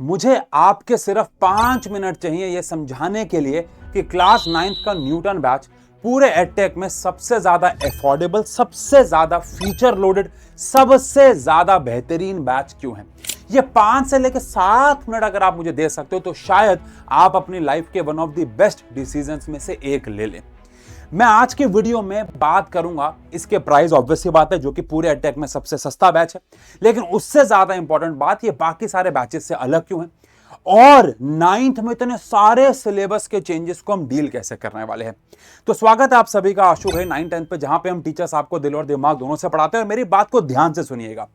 मुझे आपके सिर्फ 5 मिनट चाहिए यह समझाने के लिए कि क्लास 9th का न्यूटन बैच पूरे एडटेक में सबसे ज्यादा अफोर्डेबल, सबसे ज्यादा फीचर लोडेड, सबसे ज्यादा बेहतरीन बैच क्यों है। ये 5 से लेकर 7 मिनट अगर आप मुझे दे सकते हो तो शायद आप अपनी लाइफ के one of the best decisions में से एक ले लें। मैं आज के वीडियो में बात करूंगा इसके प्राइस, ऑब्वियसली बात है, जो कि पूरे एडटेक में सबसे सस्ता बैच है, लेकिन उससे ज्यादा इंपॉर्टेंट बात ये बाकी सारे बैचेस से अलग क्यों है और 9th में इतने सारे सिलेबस के चेंजेस को हम डील कैसे करने वाले हैं। तो स्वागत है आप सभी का आशु भाई 9th-10th पे, जहां पे हम टीचर्स आपको दिल और दिमाग दोनों से पढ़ाते हैं। और मेरी बात को ध्यान से सुनिएगा।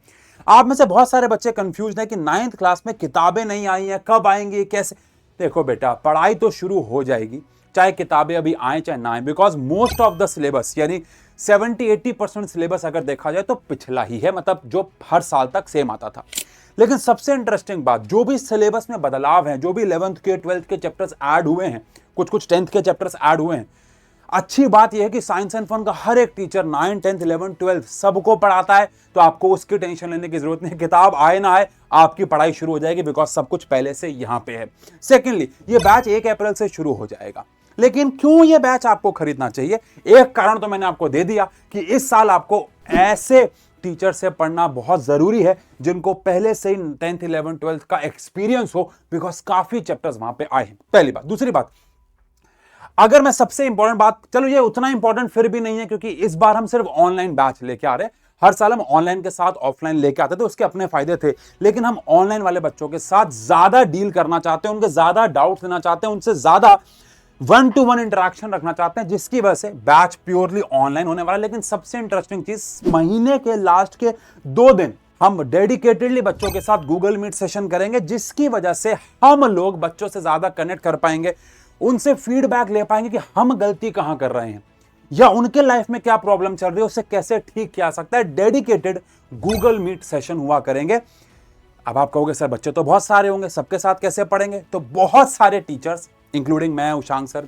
आप में से बहुत सारे बच्चे कंफ्यूज हैं कि 9th क्लास में किताबें नहीं आई हैं, कब आएंगी, कैसे। देखो बेटा, पढ़ाई तो शुरू हो जाएगी, चाहे किताबें अभी आए चाहे ना आए, because most of the syllabus यानी 70-80% सिलेबस अगर देखा जाए तो पिछला ही है, मतलब जो हर साल तक सेम आता था। लेकिन सबसे इंटरेस्टिंग बात, जो भी सिलेबस में बदलाव है, जो भी 11th के 12th के चैप्टर्स ऐड हुए हैं, कुछ 10th के चैप्टर्स ऐड हुए हैं, अच्छी बात यह है कि साइंस एंड फन का हर एक टीचर 9, 10, 11, 12 सबको पढ़ाता है, तो आपको उसकी टेंशन लेने की जरूरत नहीं। किताब आए ना आए, आपकी पढ़ाई शुरू हो जाएगी, बिकॉज सब कुछ पहले से यहां पे है। सेकेंडली, ये बैच 1 अप्रैल से शुरू हो जाएगा। लेकिन क्यों ये बैच आपको खरीदना चाहिए? एक कारण तो मैंने आपको दे दिया कि इस साल आपको ऐसे टीचर से पढ़ना बहुत जरूरी है जिनको पहले से ही 10th, 11th, 12th का एक्सपीरियंस हो, बिकॉज काफी चैप्टर्स वहां पे आए हैं। पहली बात। दूसरी बात, अगर मैं सबसे इंपॉर्टेंट बात, चलो ये उतना इंपॉर्टेंट फिर भी नहीं है क्योंकि इस बार हम सिर्फ ऑनलाइन बैच लेके आ रहे हैं। हर साल हम ऑनलाइन के साथ ऑफलाइन लेके आते थे, उसके अपने फायदे थे, लेकिन हम ऑनलाइन वाले बच्चों के साथ ज्यादा डील करना चाहते हैं, उनके ज्यादा डाउट्स लेना चाहते हैं, उनसे ज्यादा 1-to-1 इंटरेक्शन रखना चाहते हैं, जिसकी वजह से बैच प्योरली ऑनलाइन होने वाला है। लेकिन सबसे इंटरेस्टिंग चीज, महीने के लास्ट के 2 दिन हम डेडिकेटेडली बच्चों के साथ गूगल मीट सेशन करेंगे, जिसकी वजह से हम लोग बच्चों से ज्यादा कनेक्ट कर पाएंगे, उनसे फीडबैक ले पाएंगे कि हम गलती कहां कर रहे हैं या उनके लाइफ में क्या प्रॉब्लम चल रही है, उसे कैसे ठीक किया सकता है। डेडिकेटेड गूगल मीट सेशन हुआ करेंगे। अब आप कहोगे सर बच्चे तो बहुत सारे होंगे, सबके साथ कैसे पढ़ेंगे? तो बहुत सारे टीचर्स इंक्लूडिंग मैं, उशांक सर,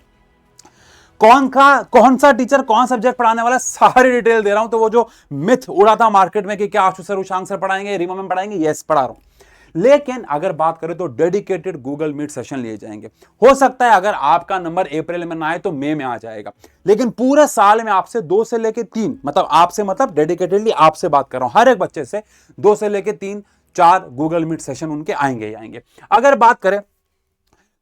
कौन सा टीचर कौन सब्जेक्ट पढ़ाने वाला, सारी डिटेल दे रहा हूं। तो वो जो मिथ उड़ा था मार्केट में कि क्या आशु सर उशांक सर पढ़ाएंगे, रीमा मैम पढ़ाएंगे, यस पढ़ा रहा हूं। लेकिन अगर बात करें तो डेडिकेटेड गूगल मीट सेशन लिए जाएंगे। हो सकता है अगर आपका नंबर अप्रैल में ना आए तो मई में आ जाएगा, लेकिन पूरे साल में आपसे 2 से लेकर 3, मतलब आपसे, मतलब डेडिकेटेडली आपसे बात कर रहा हूं, हर एक बच्चे से 2 से लेकर 3-4 गूगल मीट सेशन उनके आएंगे ही आएंगे। अगर बात करें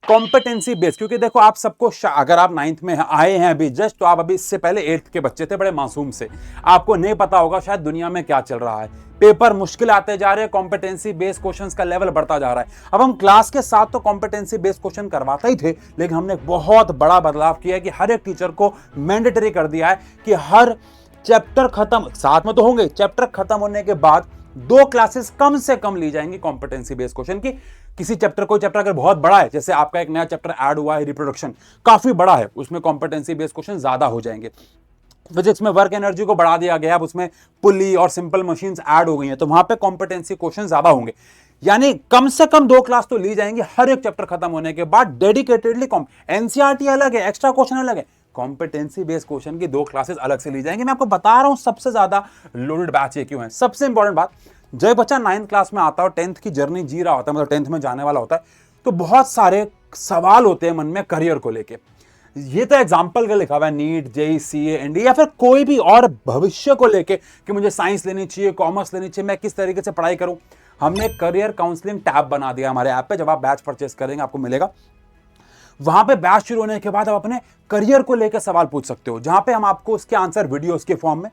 कॉम्पिटेंसी बेस्ड, क्योंकि देखो आप सबको, अगर आप 9th में आए हैं अभी जस्ट, तो आप अभी इससे पहले 8th के बच्चे थे, बड़े मासूम से, आपको नहीं पता होगा शायद दुनिया में क्या चल रहा है। पेपर मुश्किल आते जा रहे हैं, कॉम्पिटेंसी बेस्ड क्वेश्चंस का लेवल बढ़ता जा रहा है। अब हम क्लास के साथ तो कॉम्पिटेंसी बेस्ड क्वेश्चन करवाते ही थे, लेकिन हमने एक बहुत बड़ा बदलाव किया है कि हर एक टीचर को मैंडेटरी कर दिया है कि हर चैप्टर खत्म, साथ में तो होंगे, चैप्टर खत्म होने के बाद 2 क्लासेस कम से कम ली जाएंगी कॉम्पिटेंसी बेस्ड क्वेश्चन की। किसी चैप्टर, कोई चैप्टर अगर बहुत बड़ा है, जैसे आपका एक नया चैप्टर ऐड हुआ है रिप्रोडक्शन, काफी बड़ा है, उसमें कॉम्पिटेंसी बेस्ड क्वेश्चन ज्यादा हो जाएंगे। फिजिक्स में वर्क एनर्जी को बढ़ा दिया गया है, अब उसमें पुली और सिंपल मशीन्स ऐड हो गई हैं, तो वहां पे कॉम्पिटेंसी क्वेश्चन ज्यादा होंगे। यानी कम से कम 2 क्लास तो ली जाएंगी हर एक चैप्टर खत्म होने के बाद डेडिकेटेडली। एनसीईआरटी अलग है, एक्स्ट्रा क्वेश्चन अलग है, कॉम्पिटेंसी बेस्ड क्वेश्चन की 2 क्लासेस अलग से ली जाएंगी। मैं आपको बता रहा हूं सबसे ज्यादा लोडेड बैच ये क्यों है। सबसे इंपॉर्टेंट बात, जब बच्चा 9th क्लास में आता है और 10th की जर्नी जी रहा होता है, मतलब 10th में जाने वाला होता है, तो बहुत सारे सवाल होते हैं मन में करियर को लेके। ये तो एग्जाम्पल का लिखा हुआ है, नीट, जेईई, सीए, एनडीए या फिर कोई भी और भविष्य को लेके कि मुझे साइंस लेनी चाहिए, कॉमर्स लेनी चाहिए, मैं किस तरीके से पढ़ाई करूं। हमने करियर काउंसलिंग टैब बना दिया हमारे ऐप पे, जब आप बैच परचेस करेंगे आपको मिलेगा। वहां पे बैच शुरू होने के बाद आप अपने करियर को लेकर सवाल पूछ सकते हो, जहां पे हम आपको उसके आंसर वीडियोस के फॉर्म में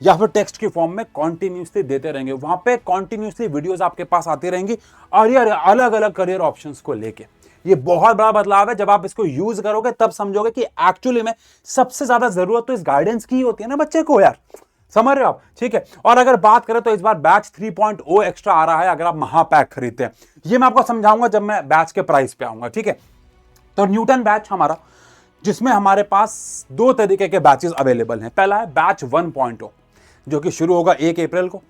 या फिर टेक्स्ट के फॉर्म में कॉन्टिन्यूसली देते रहेंगे। वहां पे कॉन्टिन्यूसली वीडियोस आपके पास आती रहेंगी और ये अलग अलग करियर ऑप्शंस को लेके। ये बहुत बड़ा बदलाव है। जब आप इसको यूज करोगे तब समझोगे कि एक्चुअली में सबसे ज्यादा जरूरत तो इस गाइडेंस की होती है ना बच्चे को, यार, समझ रहे हो आप? ठीक है। और अगर बात करें तो इस बार बैच 3.0 एक्स्ट्रा आ रहा है अगर आप महापैक खरीदते हैं। ये मैं आपको समझाऊंगा जब मैं बैच के प्राइस पे आऊंगा, ठीक है। तो न्यूटन बैच हमारा, जिसमें हमारे पास 2 तरीके के बैचेस अवेलेबल हैं। पहला है बैच 1.0 जो कि शुरू होगा 1 अप्रैल को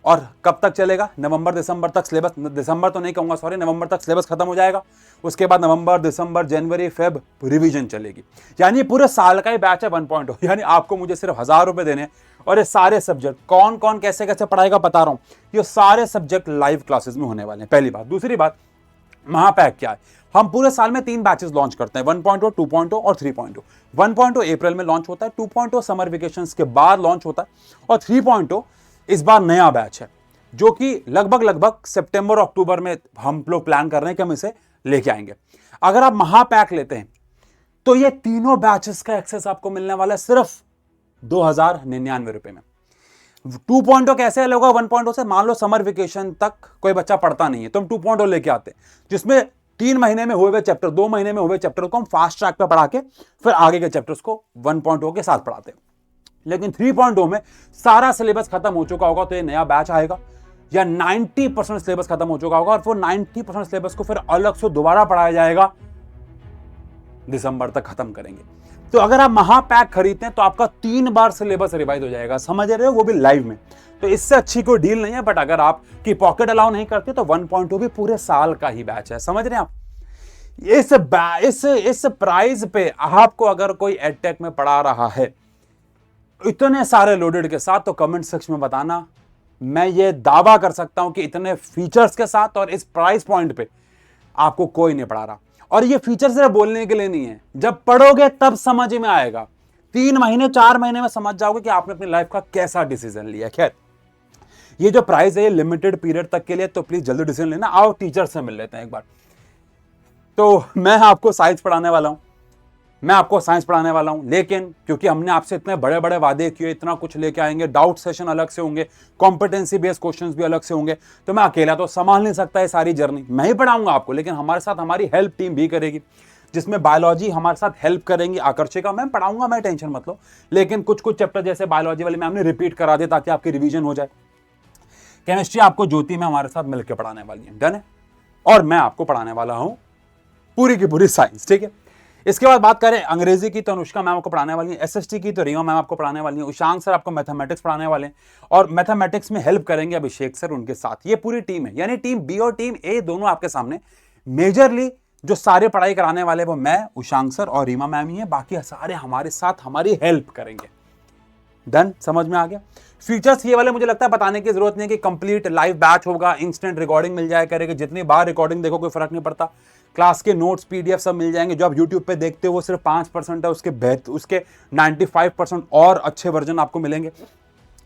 और कब तक चलेगा? नवंबर दिसंबर तक सिलेबस, दिसंबर तो नहीं कहूंगा, सॉरी, नवंबर तक सिलेबस खत्म हो जाएगा। उसके बाद नवंबर, दिसंबर, जनवरी, फेब रिवीजन चलेगी। यानी पूरे साल का ही बैच है 1.0। यानी आपको मुझे सिर्फ 1000 रुपए देने और ये सारे सब्जेक्ट कौन कौन कैसे कैसे पढ़ाएगा बता रहा हूं। ये सारे सब्जेक्ट लाइव क्लासेस में होने वाले हैं, पहली बात। दूसरी बात, महापैक क्या है? हम पूरे साल में 3 बैचेस लॉन्च करते हैं, 1.0, 2.0 और 3.0। 1.0 अप्रैल में लॉन्च होता है, 2.0 समर वेकेशंस के बाद लॉन्च होता है और 3.0 इस बार नया बैच है जो कि लगभग सितंबर अक्टूबर में हम लोग प्लान कर रहे हैं कि हम इसे लेके आएंगे। अगर आप महापैक लेते हैं तो ये तीनों बैचेस का एक्सेस आपको मिलने वाला है सिर्फ 2099 रुपए में। 2.0 कैसे अलग होगा 1.0 से? मान लो समर वेकेशन तक कोई बच्चा पढ़ता नहीं है तो हम 2.0 लेके आते हैं जिसमें 3 महीने में हुए चैप्टर, 2 महीने में हुए चैप्टर को हम फास्ट ट्रैक पे पढ़ा के फिर आगे के चैप्टर्स को 1.0 के साथ पढ़ाते हैं। लेकिन 3.0 में सारा सिलेबस खत्म हो चुका होगा तो ये नया बैच आएगा, या 90% सिलेबस खत्म हो चुका होगा और वो 90% सिलेबस को फिर अलग से दोबारा पढ़ाया जाएगा, दिसंबर तक खत्म करेंगे। तो अगर आप महापैक खरीदते हैं तो आपका 3 बार सिलेबस रिवाइज हो जाएगा, समझ रहे हो, वो भी लाइव में। तो इससे अच्छी कोई डील नहीं है। बट अगर आपकी पॉकेट अलाउ नहीं करती तो 1.2 भी पूरे साल का ही बैच है, समझ रहे हैं आप। इस प्राइस पे आपको अगर कोई एडटेक में पढ़ा रहा है इतने सारे लोडेड के साथ, तो कमेंट सेक्शन में बताना। मैं ये दावा कर सकता हूं कि इतने फीचर्स के साथ और इस प्राइस पॉइंट पे आपको कोई नहीं पढ़ा रहा। और ये फीचर सिर्फ बोलने के लिए नहीं है, जब पढ़ोगे तब समझ में आएगा। 3 महीने 4 महीने में समझ जाओगे कि आपने अपनी लाइफ का कैसा डिसीजन लिया। खैर, ये जो प्राइस है ये लिमिटेड पीरियड तक के लिए, तो प्लीज जल्दी डिसीजन लेना। आओ टीचर से मिल लेते हैं एक बार। तो मैं आपको साइंस पढ़ाने वाला हूं, लेकिन क्योंकि हमने आपसे इतने बड़े बड़े वादे किए, इतना कुछ लेके आएंगे, डाउट सेशन अलग से होंगे, कॉम्पिटेंसी बेस्ड क्वेश्चंस भी अलग से होंगे, तो मैं अकेला तो संभाल नहीं सकता ये सारी जर्नी। मैं ही पढ़ाऊंगा आपको, लेकिन हमारे साथ हमारी हेल्प टीम भी करेगी, जिसमें बायोलॉजी हमारे साथ हेल्प करेंगी। आकर्षिका मैम पढ़ाऊंगा मैं, टेंशन मत लो, लेकिन कुछ चैप्टर जैसे बायोलॉजी वाले मैम ने रिपीट करा दे ताकि आपकी रिवीजन हो जाए। केमिस्ट्री आपको ज्योति में हमारे साथ मिलकर पढ़ाने वाली है, डन है। और मैं आपको पढ़ाने वाला हूं पूरी की पूरी साइंस, ठीक है। इसके बाद बात करें अंग्रेजी की तो अनुष्का मैम आपको पढ़ाने वाली है, एसएसटी की तो रीमा मैम आपको पढ़ाने वाली है, उशांक सर आपको मैथमेटिक्स पढ़ाने वाले हैं और मैथमेटिक्स में हेल्प करेंगे अभिषेक सर उनके साथ। ये पूरी टीम है, यानी टीम बी और टीम ए दोनों आपके सामने। मेजरली जो सारे पढ़ाई कराने वाले वो मैं, उशांक सर और रीमा मैम ही है, बाकी सारे हमारे साथ हमारी हेल्प करेंगे। डन, समझ में आ गया। फीचर्स ये वाले मुझे लगता है बताने की जरूरत नहीं है कि कंप्लीट लाइव बैच होगा, इंस्टेंट रिकॉर्डिंग मिल जाए करेगी, जितनी बार रिकॉर्डिंग देखो कोई फर्क नहीं पड़ता। क्लास के नोट्स पीडीएफ सब मिल जाएंगे। जो आप यूट्यूब पे देखते हो वो सिर्फ 5% है, उसके 95% और अच्छे वर्जन आपको मिलेंगे।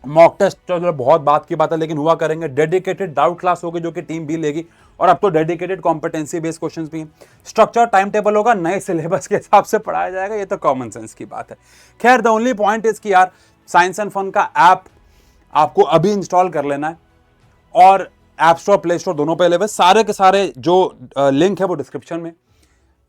मॉक टेस्ट चलो बहुत बात की बात है, लेकिन हुआ करेंगे। डेडिकेटेड डाउट क्लास होगी जो कि टीम भी लेगी, और अब तो डेडिकेटेड कॉम्पिटेंसी बेस्ड क्वेश्चंस भी हैं। स्ट्रक्चर टाइम टेबल होगा, नए सिलेबस के हिसाब से पढ़ाया जाएगा, ये तो कॉमन सेंस की बात है। खैर, द ओनली पॉइंट इज कि यार साइंस एंड फन का ऐप आपको अभी इंस्टॉल कर लेना है, और ऐप स्टोर प्ले स्टोर दोनों पे अवेलेबल। सारे के सारे जो लिंक है वो डिस्क्रिप्शन में,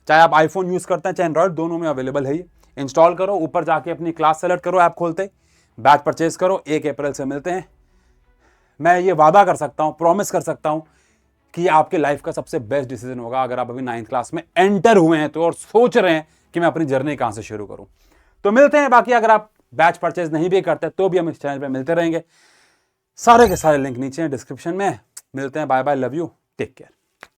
चाहे आप आईफोन यूज करते हैं चाहे एंड्रॉइड, दोनों में अवेलेबल है। ये इंस्टॉल करो, ऊपर जाके अपनी क्लास सेलेक्ट करो, ऐप खोलते बैच परचेज करो। 1 अप्रैल से मिलते हैं। मैं ये वादा कर सकता हूं, प्रॉमिस कर सकता हूं कि ये आपके लाइफ का सबसे बेस्ट डिसीजन होगा अगर आप अभी 9th क्लास में एंटर हुए हैं तो, और सोच रहे हैं कि मैं अपनी जर्नी कहां से शुरू करूं। तो मिलते हैं। बाकी अगर आप बैच परचेज नहीं भी करते तो भी हम इस चैनल पे मिलते रहेंगे। सारे के सारे लिंक नीचे हैं डिस्क्रिप्शन में। मिलते हैं, bye bye, love you, take care.